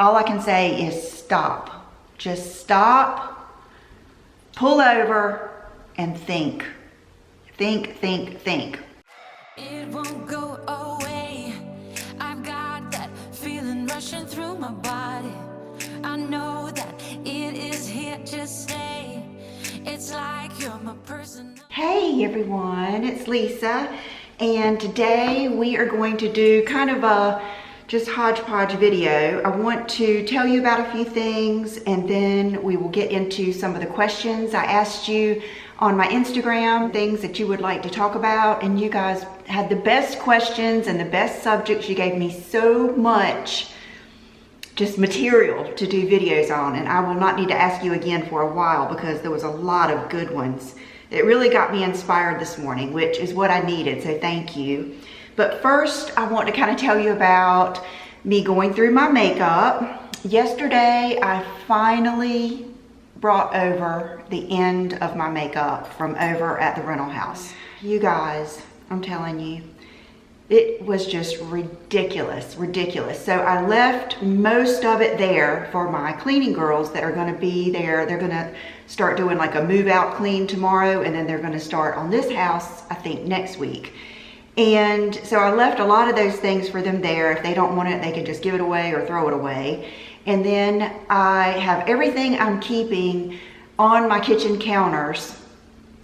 all I can say is stop. Just stop, pull over, and think. Think, think, think. It won't go away. I've got that feeling rushing through my body. I know that it is here to stay. It's like you're my person. Hey everyone, it's Lisa, and today we are going to do kind of a just hodgepodge video. I want to tell you about a few things, and then we will get into some of the questions I asked you on my Instagram, things that you would like to talk about, and you guys had the best questions and the best subjects. You gave me so much just material to do videos on, and I will not need to ask you again for a while because there was a lot of good ones. It really got me inspired this morning, which is what I needed, so thank you. But first, I want to kind of tell you about me going through my makeup. Yesterday, I finally brought over the end of my makeup from over at the rental house. You guys, I'm telling you, it was just ridiculous, ridiculous. So I left most of it there for my cleaning girls that are gonna be there. They're gonna start doing like a move out clean tomorrow, and then they're gonna start on this house, I think, next week. And so I left a lot of those things for them there. If they don't want it, they can just give it away or throw it away. And then I have everything I'm keeping on my kitchen counters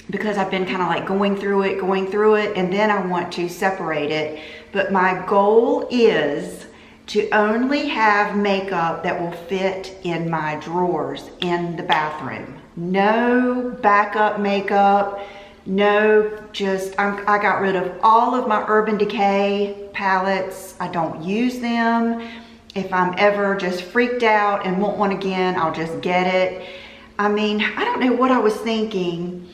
because I've been kind of like going through it, and then I want to separate it. But my goal is to only have makeup that will fit in my drawers in the bathroom. No backup makeup. No, just, I got rid of all of my Urban Decay palettes. I don't use them. If I'm ever just freaked out and want one again, I'll just get it. I mean, I don't know what I was thinking.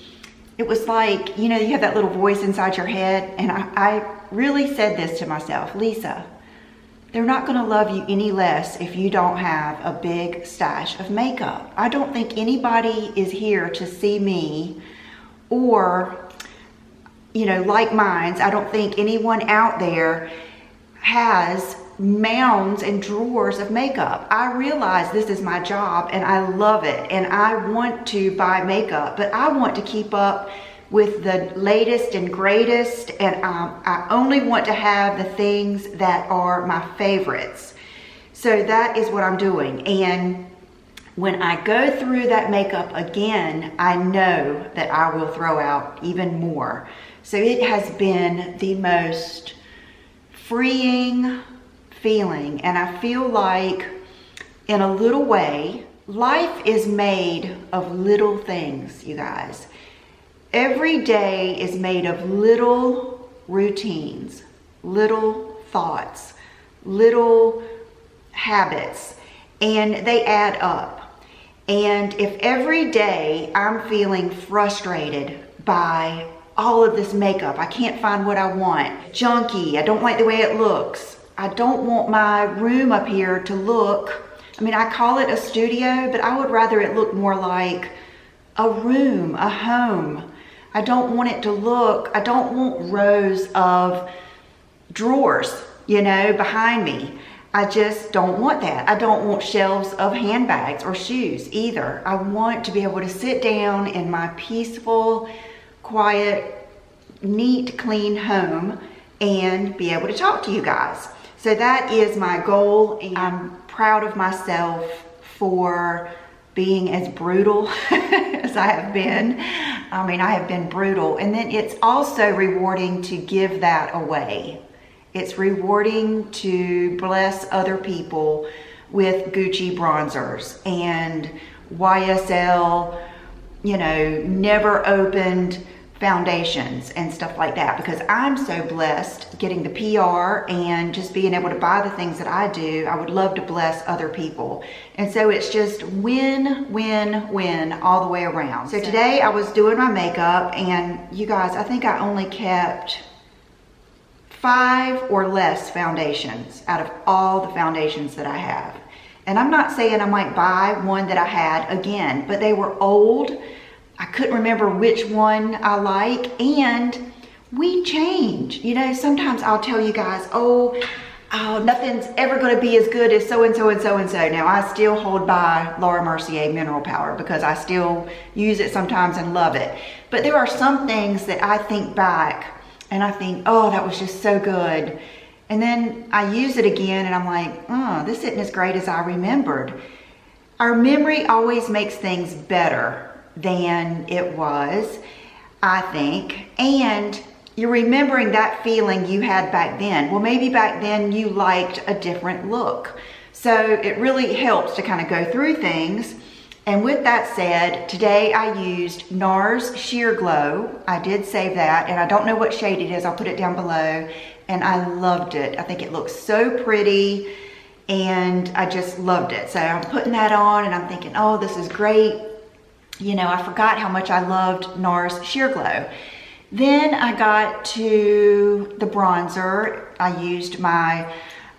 It was like, you know, you have that little voice inside your head, and I really said this to myself, Lisa, they're not gonna love you any less if you don't have a big stash of makeup. I don't think anybody is here to see me or, you know, like mines. I don't think anyone out there has mounds and drawers of makeup. I realize this is my job and I love it, and I want to buy makeup, but I want to keep up with the latest and greatest, and I only want to have the things that are my favorites. So that is what I'm doing. And when I go through that makeup again, I know that I will throw out even more. So it has been the most freeing feeling, and I feel like, in a little way, life is made of little things, you guys. Every day is made of little routines, little thoughts, little habits, and they add up. And if every day I'm feeling frustrated by all of this makeup, I can't find what I want, junky, I don't like the way it looks, I don't want my room up here to look, I mean, I call it a studio, but I would rather it look more like a room, a home. I don't want it to look, I don't want rows of drawers, you know, behind me. I just don't want that. I don't want shelves of handbags or shoes either. I want to be able to sit down in my peaceful, quiet, neat, clean home and be able to talk to you guys. So that is my goal, and I'm proud of myself for being as brutal as I have been. I mean, I have been brutal. And then it's also rewarding to give that away. It's rewarding to bless other people with Gucci bronzers and YSL, you know, never opened foundations and stuff like that, because I'm so blessed getting the PR and just being able to buy the things that I do. I would love to bless other people. And so it's just win, win, win all the way around. So today I was doing my makeup, and you guys, I think I only kept 5 or less foundations out of all the foundations that I have. And I'm not saying I might buy one that I had again, but they were old. I couldn't remember which one I like, and we change. You know, sometimes I'll tell you guys, oh, oh, nothing's ever going to be as good as so-and-so and so-and-so. Now, I still hold by Laura Mercier Mineral Power because I still use it sometimes and love it. But there are some things that I think back and I think, oh, that was just so good. And then I use it again and I'm like, oh, this isn't as great as I remembered. Our memory always makes things better than it was, I think. And you're remembering that feeling you had back then. Well, maybe back then you liked a different look. So it really helps to kind of go through things. And with that said, today I used Nars Sheer Glow. I did save that, and I don't know what shade it is. I'll put it down below. And I loved it. I think it looks so pretty, and I just loved it. So I'm putting that on, and I'm thinking, oh, this is great. You know, I forgot how much I loved Nars Sheer Glow. Then I got to the bronzer. I used my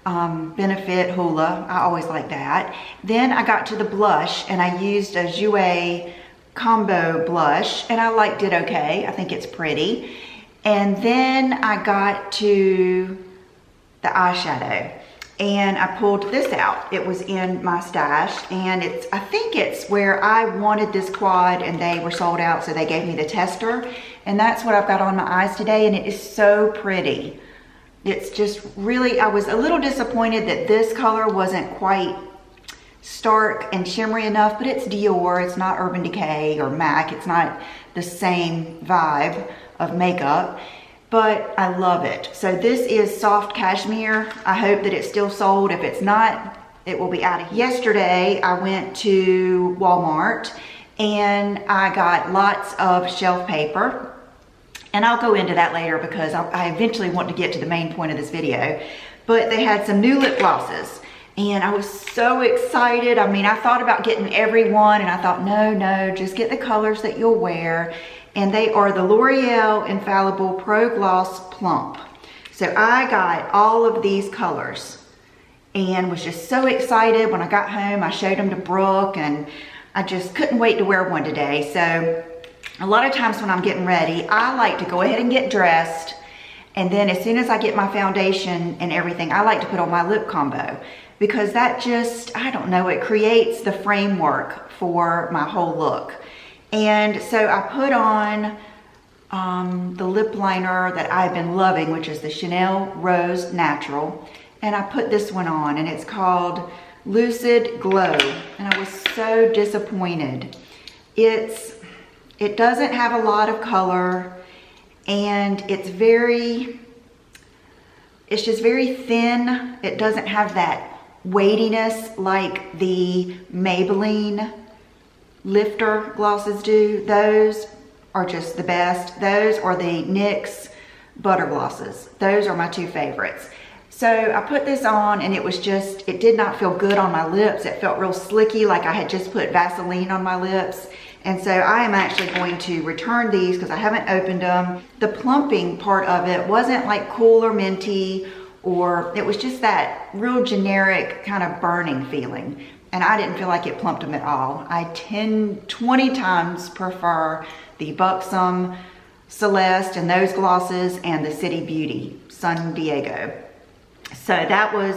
Benefit Hoola. I always like that. Then I got to the blush and I used a Jouer combo blush and I liked it okay. I think it's pretty. And then I got to the eyeshadow and I pulled this out. It was in my stash and I think it's where I wanted this quad and they were sold out, so they gave me the tester. And that's what I've got on my eyes today, and it is so pretty. It's just really, I was a little disappointed that this color wasn't quite stark and shimmery enough, but it's Dior, it's not Urban Decay or MAC, it's not the same vibe of makeup, but I love it. So this is soft cashmere. I hope that it's still sold. If it's not, it will be out of here. Yesterday, I went to Walmart and I got lots of shelf paper. And I'll go into that later because I eventually want to get to the main point of this video. But they had some new lip glosses and I was so excited. I mean, I thought about getting every one and I thought, no, just get the colors that you'll wear. And they are the L'Oreal Infallible Pro Gloss Plump. So I got all of these colors and was just so excited. When I got home, I showed them to Brooke and I just couldn't wait to wear one today. So a lot of times when I'm getting ready, I like to go ahead and get dressed, and then as soon as I get my foundation and everything, I like to put on my lip combo because that just, I don't know, it creates the framework for my whole look. And so I put on the lip liner that I've been loving, which is the Chanel Rose Natural, and I put this one on, and it's called Lucid Glow, and I was so disappointed. It doesn't have a lot of color and it's just very thin. It doesn't have that weightiness like the Maybelline lifter glosses do. Those are just the best. Those or the NYX butter glosses. Those are my two favorites. So I put this on and it did not feel good on my lips. It felt real slicky, like I had just put Vaseline on my lips. And so I am actually going to return these because I haven't opened them. The plumping part of it wasn't like cool or minty, or it was just that real generic kind of burning feeling. And I didn't feel like it plumped them at all. I 20 times prefer the Buxom Celeste and those glosses and the City Beauty Sun Diego. So that was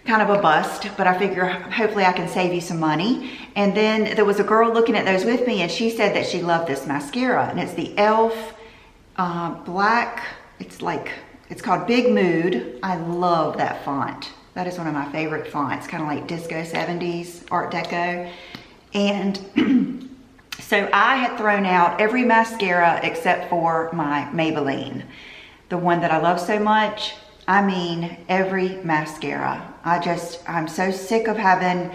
kind of a bust, but I figure hopefully I can save you some money. And then there was a girl looking at those with me and she said that she loved this mascara, and it's the e.l.f. Black, it's called Big Mood. I love that font. That is one of my favorite fonts, kind of like disco 70s, Art Deco. And so I had thrown out every mascara except for my Maybelline, the one that I love so much. I mean, every mascara. I'm so sick of having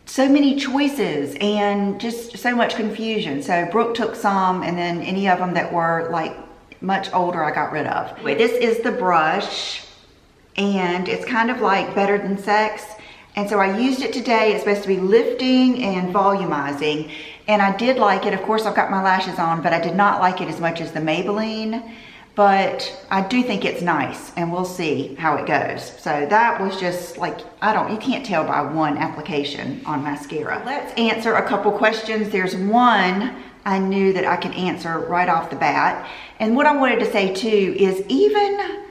so many choices and just so much confusion. So Brooke took some, and then any of them that were like much older, I got rid of. Anyway, this is the brush, and it's kind of like Better Than Sex. And so I used it today. It's supposed to be lifting and volumizing, and I did like it. Of course, I've got my lashes on, but I did not like it as much as the Maybelline. But I do think it's nice, and we'll see how it goes. So that was just like, you can't tell by one application on mascara. Let's answer a couple questions. There's one I knew that I could answer right off the bat. And what I wanted to say too is even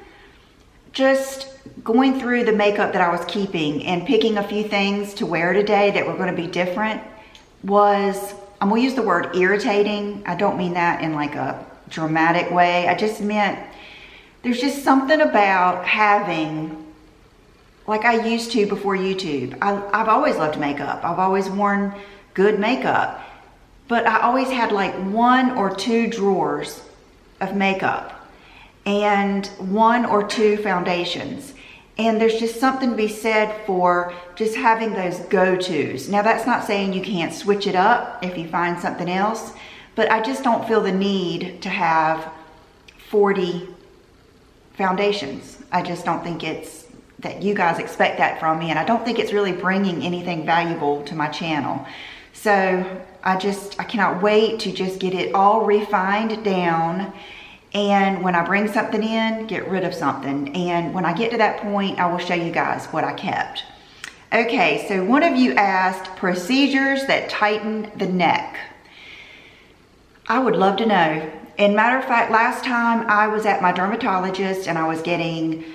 just going through the makeup that I was keeping and picking a few things to wear today that were going to be different was, I'm going to use the word irritating. I don't mean that in like a dramatic way. I just meant there's just something about having, like I used to before YouTube. I've always loved makeup. I've always worn good makeup, but I always had like 1 or 2 drawers of makeup and 1 or 2 foundations. And there's just something to be said for just having those go-tos. Now that's not saying you can't switch it up if you find something else, but I just don't feel the need to have 40 foundations. I just don't think it's that you guys expect that from me, and I don't think it's really bringing anything valuable to my channel. So I cannot wait to just get it all refined down, and when I bring something in, get rid of something. And when I get to that point, I will show you guys what I kept. Okay, so one of you asked procedures that tighten the neck. I would love to know. And matter of fact, last time I was at my dermatologist and I was getting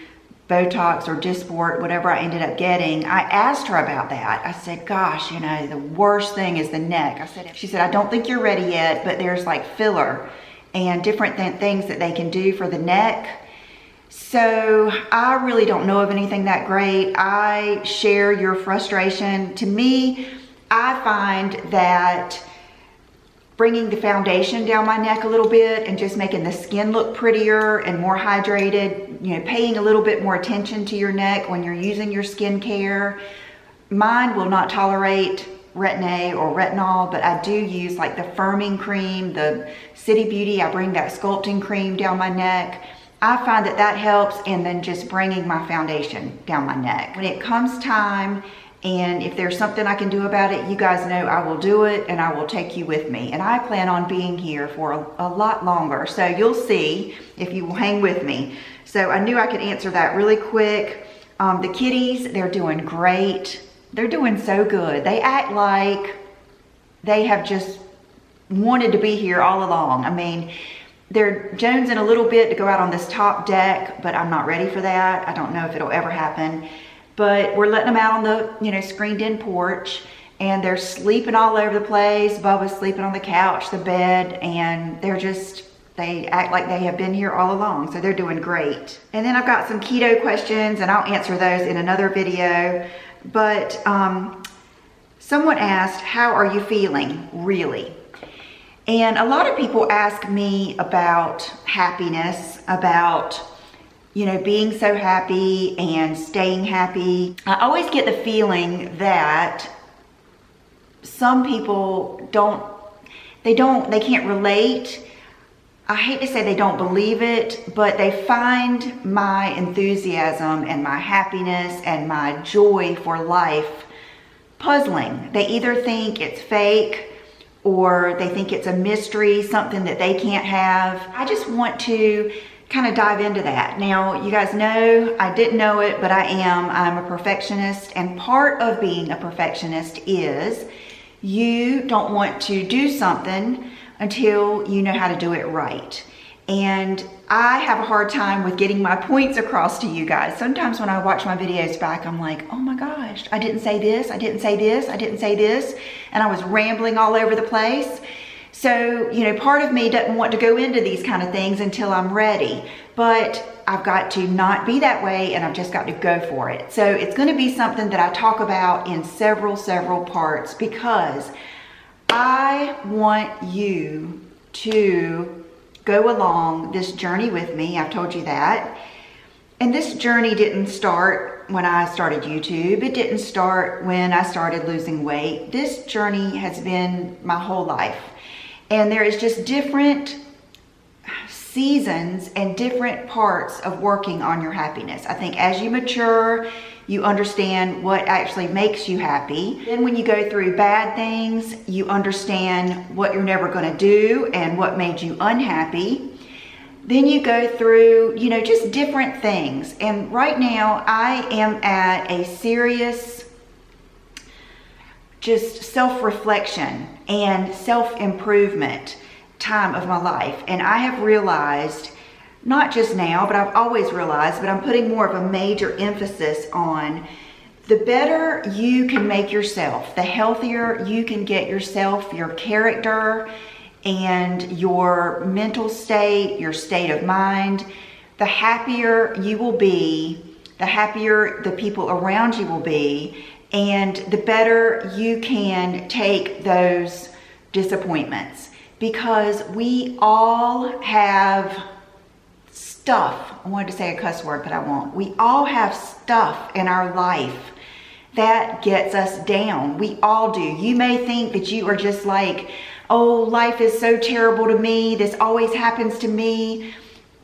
Botox or Dysport, whatever I ended up getting, I asked her about that. I said, gosh, you know, the worst thing is the neck. She said, I don't think you're ready yet, but there's like filler and different things that they can do for the neck. So I really don't know of anything that great. I share your frustration. To me, I find that bringing the foundation down my neck a little bit and just making the skin look prettier and more hydrated, you know, paying a little bit more attention to your neck when you're using your skincare. Mine will not tolerate Retin-A or retinol, but I do use like the firming cream, the City Beauty. I bring that sculpting cream down my neck. I find that that helps, and then just bringing my foundation down my neck. When it comes time, and if there's something I can do about it, you guys know I will do it, and I will take you with me. And I plan on being here for a lot longer, so you'll see if you will hang with me. So I knew I could answer that really quick. The kitties, they're doing great. They're doing so good. They act like they have just wanted to be here all along. I mean, they're jonesing a little bit to go out on this top deck, but I'm not ready for that. I don't know if it'll ever happen. But we're letting them out on the, you know, screened-in porch, and they're sleeping all over the place. Bubba's sleeping on the couch, the bed, and they act like they have been here all along, so they're doing great. And then I've got some keto questions, and I'll answer those in another video. But someone asked, how are you feeling, really? And a lot of people ask me about happiness, about, you know, being so happy and staying happy. I always get the feeling that some people they can't relate. I hate to say they don't believe it, but they find my enthusiasm and my happiness and my joy for life puzzling. They either think it's fake, or they think it's a mystery, something that they can't have. I just want to kind of dive into that. Now, you guys know, I didn't know it, but I'm a perfectionist, and part of being a perfectionist is you don't want to do something until you know how to do it right. And I have a hard time with getting my points across to you guys. Sometimes when I watch my videos back, I'm like, oh my gosh, I didn't say this, I didn't say this, I didn't say this, and I was rambling all over the place. So, you know, part of me doesn't want to go into these kind of things until I'm ready, but I've got to not be that way, and I've just got to go for it. So it's going to be something that I talk about in several parts, because I want you to go along this journey with me. I've told you that. And this journey didn't start when I started YouTube. It didn't start when I started losing weight. This journey has been my whole life. And there is just different seasons and different parts of working on your happiness. I think as you mature, you understand what actually makes you happy. Then when you go through bad things, you understand what you're never going to do and what made you unhappy. Then you go through, you know, just different things. And right now I am at a serious just self-reflection and self-improvement time of my life. And I have realized not just now, but I've always realized, but I'm putting more of a major emphasis on the better you can make yourself, the healthier you can get yourself, your character, and your mental state, your state of mind, the happier you will be, the happier the people around you will be, and the better you can take those disappointments. Because we all have stuff. I wanted to say a cuss word, but I won't. We all have stuff in our life that gets us down. We all do. You may think that you are just like, oh, life is so terrible to me. This always happens to me.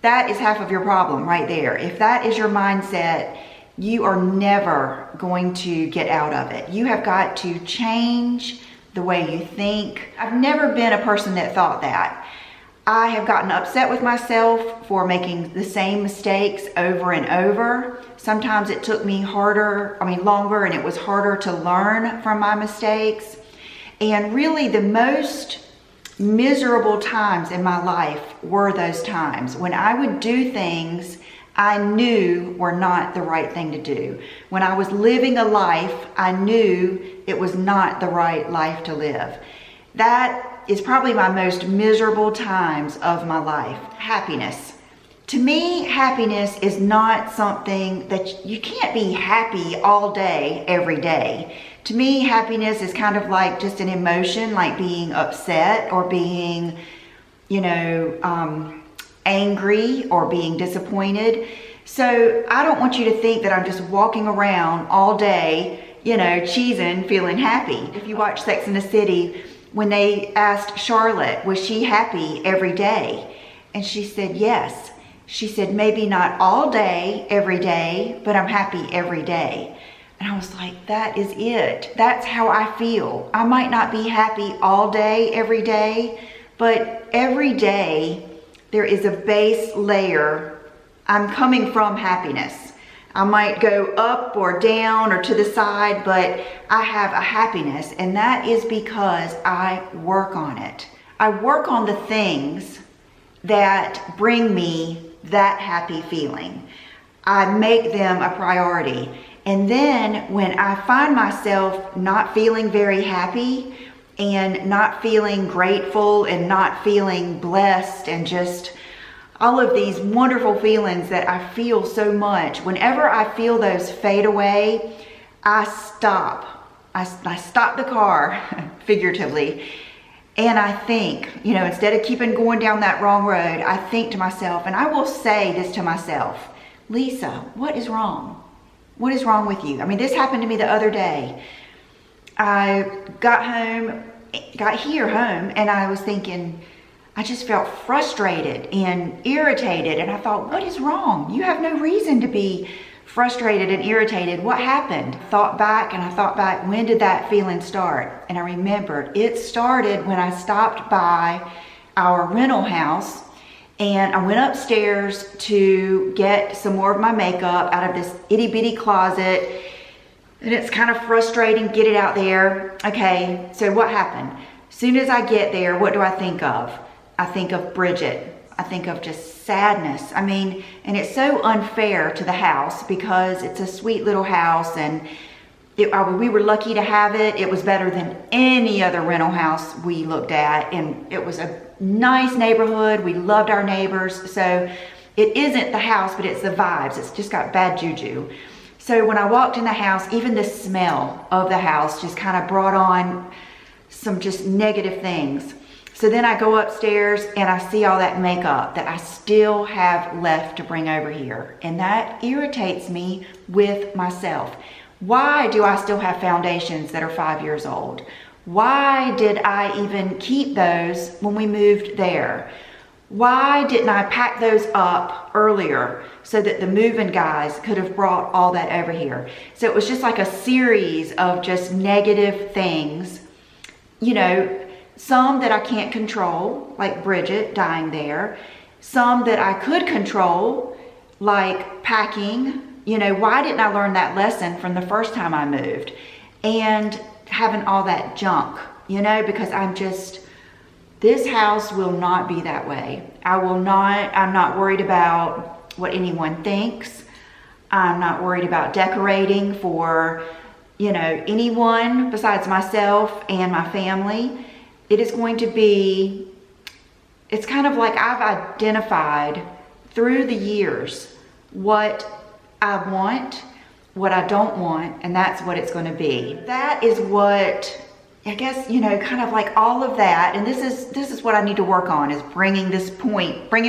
That is half of your problem right there. If that is your mindset, you are never going to get out of it. You have got to change the way you think. I've never been a person that thought that. I have gotten upset with myself for making the same mistakes over and over. Sometimes it took me longer, and it was harder to learn from my mistakes. And really the most miserable times in my life were those times when I would do things I knew were not the right thing to do. When I was living a life I knew it was not the right life to live. That is probably my most miserable times of my life. Happiness. To me, happiness is not something that you can't be happy all day, every day. To me, happiness is kind of like just an emotion, like being upset or being, angry or being disappointed. So I don't want you to think that I'm just walking around all day, cheesing, feeling happy. If you watch Sex and the City, when they asked Charlotte, was she happy every day? And she said, yes. She said, maybe not all day, every day, but I'm happy every day. And I was like, that is it. That's how I feel. I might not be happy all day, every day, but every day there is a base layer. I'm coming from happiness. I might go up or down or to the side, but I have a happiness, and that is because I work on it. I work on the things that bring me that happy feeling. I make them a priority. And then when I find myself not feeling very happy and not feeling grateful and not feeling blessed and just all of these wonderful feelings that I feel so much, whenever I feel those fade away, I stop. I stop the car, figuratively, and I think, instead of keeping going down that wrong road, I think to myself, and I will say this to myself, Lisa, what is wrong? What is wrong with you? This happened to me the other day. I got home, and I was thinking, I just felt frustrated and irritated, and I thought, what is wrong? You have no reason to be frustrated and irritated. What happened? I thought back, when did that feeling start? And I remembered it started when I stopped by our rental house, and I went upstairs to get some more of my makeup out of this itty bitty closet, and it's kind of frustrating, get it out there. Okay, so what happened? As soon as I get there, what do I think of? I think of Bridget. I think of just sadness. And it's so unfair to the house because it's a sweet little house, and we were lucky to have it. It was better than any other rental house we looked at, and it was a nice neighborhood. We loved our neighbors. So it isn't the house, but it's the vibes. It's just got bad juju. So when I walked in the house, even the smell of the house just kind of brought on some just negative things. So then I go upstairs and I see all that makeup that I still have left to bring over here. And that irritates me with myself. Why do I still have foundations that are 5 years old? Why did I even keep those when we moved there? Why didn't I pack those up earlier so that the moving guys could have brought all that over here? So it was just like a series of just negative things, some that I can't control, like Bridget dying there. Some that I could control, like packing. Why didn't I learn that lesson from the first time I moved? And having all that junk, because This house will not be that way. I'm not worried about what anyone thinks. I'm not worried about decorating for, anyone besides myself and my family. It is going to be, it's kind of like I've identified through the years what I want, what I don't want, and that's what it's going to be. That is what, I guess, kind of like all of that, and this is what I need to work on, is bringing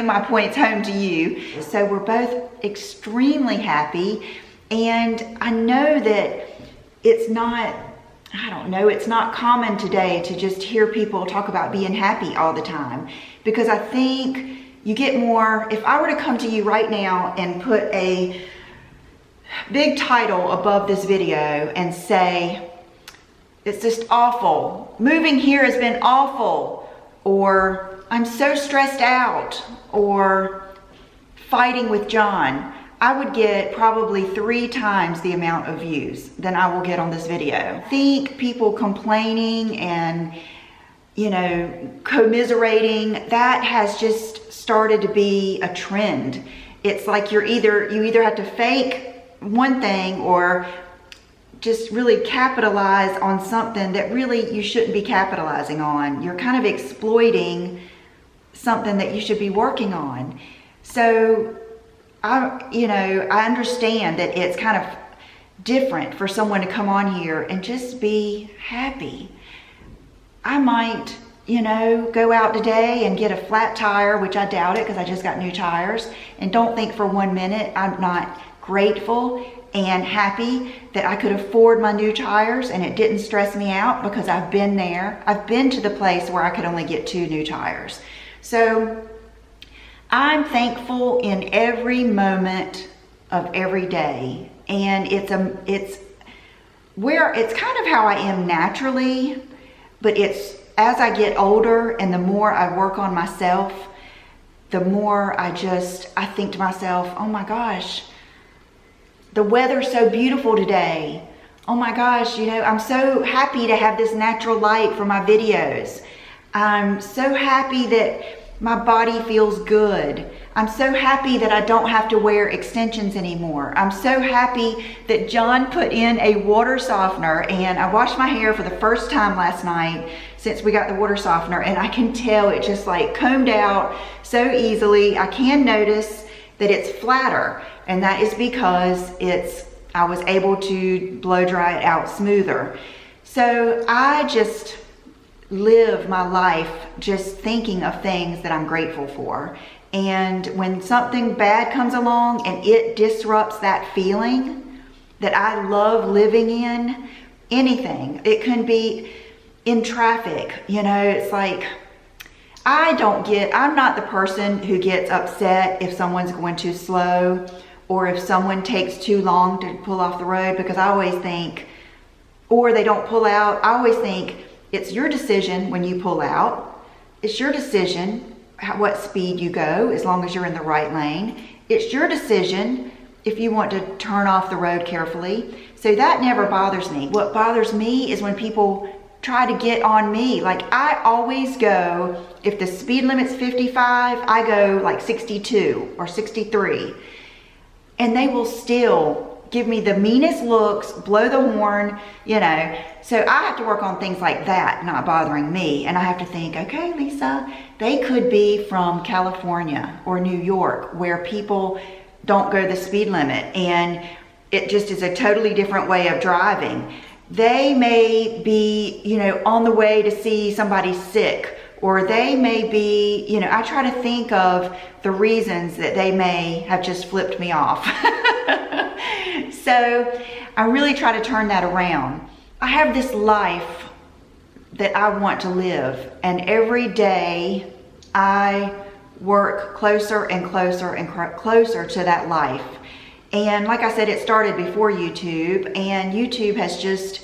my points home to you. So we're both extremely happy, and I know that it's not common today to just hear people talk about being happy all the time, because I think you get more. If I were to come to you right now and put a big title above this video and say, it's just awful, moving here has been awful, or I'm so stressed out, or fighting with John, I would get probably 3 times the amount of views than I will get on this video. I think people complaining and, commiserating, that has just started to be a trend. It's like you either have to fake one thing or just really capitalize on something that really you shouldn't be capitalizing on. You're kind of exploiting something that you should be working on. So I understand that it's kind of different for someone to come on here and just be happy. I might, go out today and get a flat tire, which I doubt it because I just got new tires, and don't think for 1 minute I'm not grateful and happy that I could afford my new tires and it didn't stress me out, because I've been there. I've been to the place where I could only get 2 new tires. So I'm thankful in every moment of every day, and it's kind of how I am naturally, but it's as I get older and the more I work on myself, the more I think to myself, oh my gosh, the weather's so beautiful today. Oh my gosh, I'm so happy to have this natural light for my videos. I'm so happy that my body feels good. I'm so happy that I don't have to wear extensions anymore. I'm so happy that John put in a water softener, and I washed my hair for the first time last night since we got the water softener, and I can tell it just like combed out so easily. I can notice that it's flatter, and that is because I was able to blow dry it out smoother. So I just live my life just thinking of things that I'm grateful for. And when something bad comes along and it disrupts that feeling that I love living in, anything, it can be in traffic, it's like, I'm not the person who gets upset if someone's going too slow or if someone takes too long to pull off the road, because I always think, or they don't pull out, I always think, it's your decision when you pull out. It's your decision what speed you go, as long as you're in the right lane. It's your decision if you want to turn off the road carefully. So that never bothers me. What bothers me is when people try to get on me. Like, I always go, if the speed limit's 55, I go like 62 or 63. And they will still give me the meanest looks, blow the horn, So I have to work on things like that not bothering me. And I have to think, okay, Lisa, they could be from California or New York, where people don't go the speed limit and it just is a totally different way of driving. They may be, on the way to see somebody sick, or they may be, I try to think of the reasons that they may have just flipped me off. So I really try to turn that around. I have this life that I want to live, and every day I work closer and closer and closer to that life. And like I said, it started before YouTube, and YouTube has just,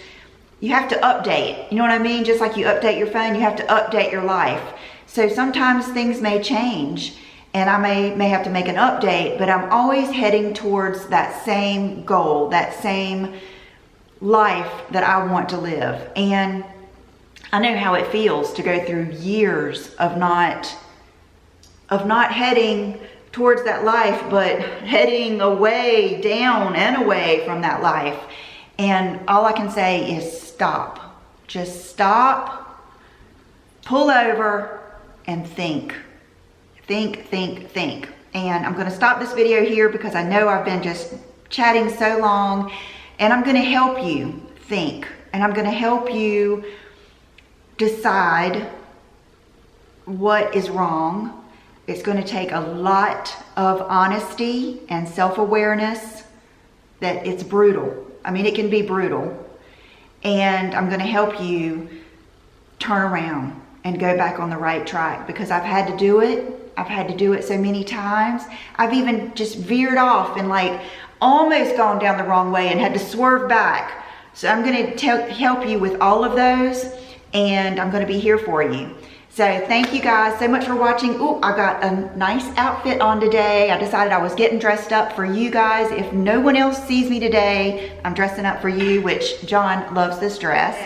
you have to update, you know what I mean? Just like you update your phone, you have to update your life. So sometimes things may change, and I may have to make an update, but I'm always heading towards that same goal, that same life that I want to live. And I know how it feels to go through years of not heading towards that life, but heading away, down and away from that life. And all I can say is stop. Just stop, pull over, and think. Think. And I'm going to stop this video here because I know I've been just chatting so long, and I'm going to help you think, and I'm going to help you decide what is wrong. It's going to take a lot of honesty and self-awareness that it's brutal. I mean, it can be brutal. And I'm going to help you turn around and go back on the right track, because I've had to do it. I've had to do it so many times. I've even just veered off and like almost gone down the wrong way and had to swerve back. So I'm going to help you with all of those, and I'm going to be here for you. So thank you guys so much for watching. Ooh, I got a nice outfit on today. I decided I was getting dressed up for you guys. If no one else sees me today, I'm dressing up for you, which John loves this dress.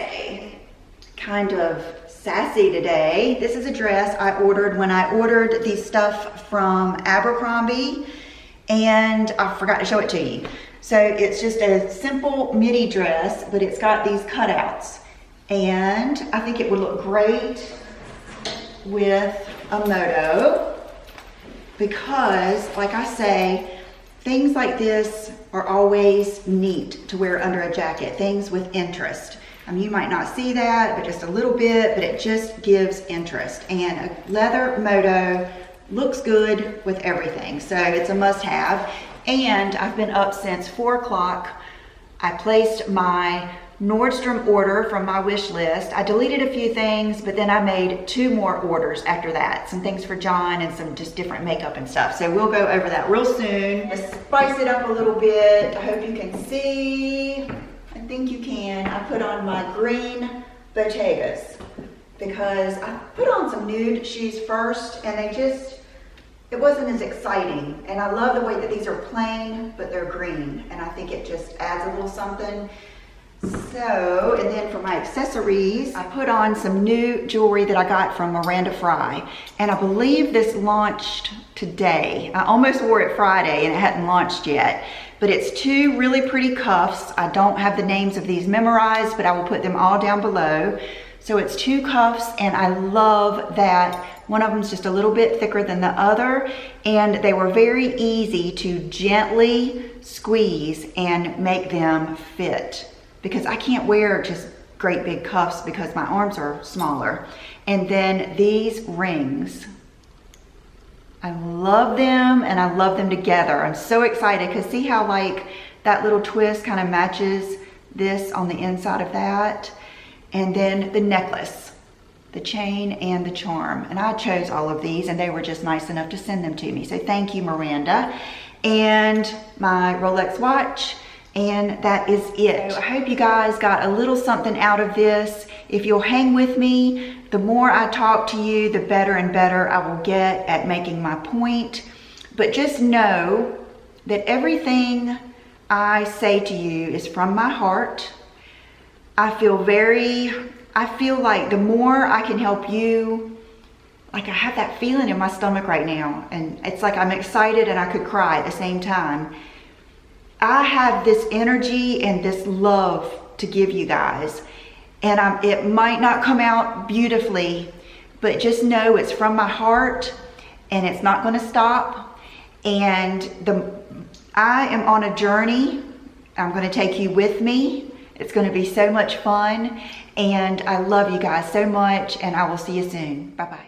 Kind of sassy today. This is a dress I ordered when I ordered the stuff from Abercrombie, and I forgot to show it to you. So it's just a simple midi dress, but it's got these cutouts, and I think it would look great with a moto, because like I say, things like this are always neat to wear under a jacket, things with interest. I mean, you might not see that, but just a little bit, but it just gives interest. And a leather moto looks good with everything, so it's a must-have. And I've been up since 4 o'clock. I placed my Nordstrom order from my wish list. I deleted a few things, but then I made 2 more orders after that. Some things for John and some just different makeup and stuff. So we'll go over that real soon. Let's spice it up a little bit. I hope you can see. I think you can. I put on my green Bottegas because I put on some nude shoes first, and it wasn't as exciting. And I love the way that these are plain, but they're green. And I think it just adds a little something. So, and then for my accessories, I put on some new jewelry that I got from Miranda Frye. And I believe this launched today. I almost wore it Friday and it hadn't launched yet. But it's 2 really pretty cuffs. I don't have the names of these memorized, but I will put them all down below. So it's 2 cuffs, and I love that one of them is just a little bit thicker than the other, and they were very easy to gently squeeze and make them fit, because I can't wear just great big cuffs because my arms are smaller. And then these rings, I love them, and I love them together. I'm so excited because see how like that little twist kind of matches this on the inside of that. And then the necklace, the chain, and the charm. And I chose all of these, and they were just nice enough to send them to me. So thank you, Miranda. And my Rolex watch, and that is it. So I hope you guys got a little something out of this. If you'll hang with me, the more I talk to you, the better and better I will get at making my point. But just know that everything I say to you is from my heart. I feel like the more I can help you, like I have that feeling in my stomach right now, and it's like I'm excited and I could cry at the same time. I have this energy and this love to give you guys, and it might not come out beautifully, but just know it's from my heart, and it's not going to stop. And I am on a journey. I'm going to take you with me. It's going to be so much fun, and I love you guys so much, and I will see you soon. Bye-bye.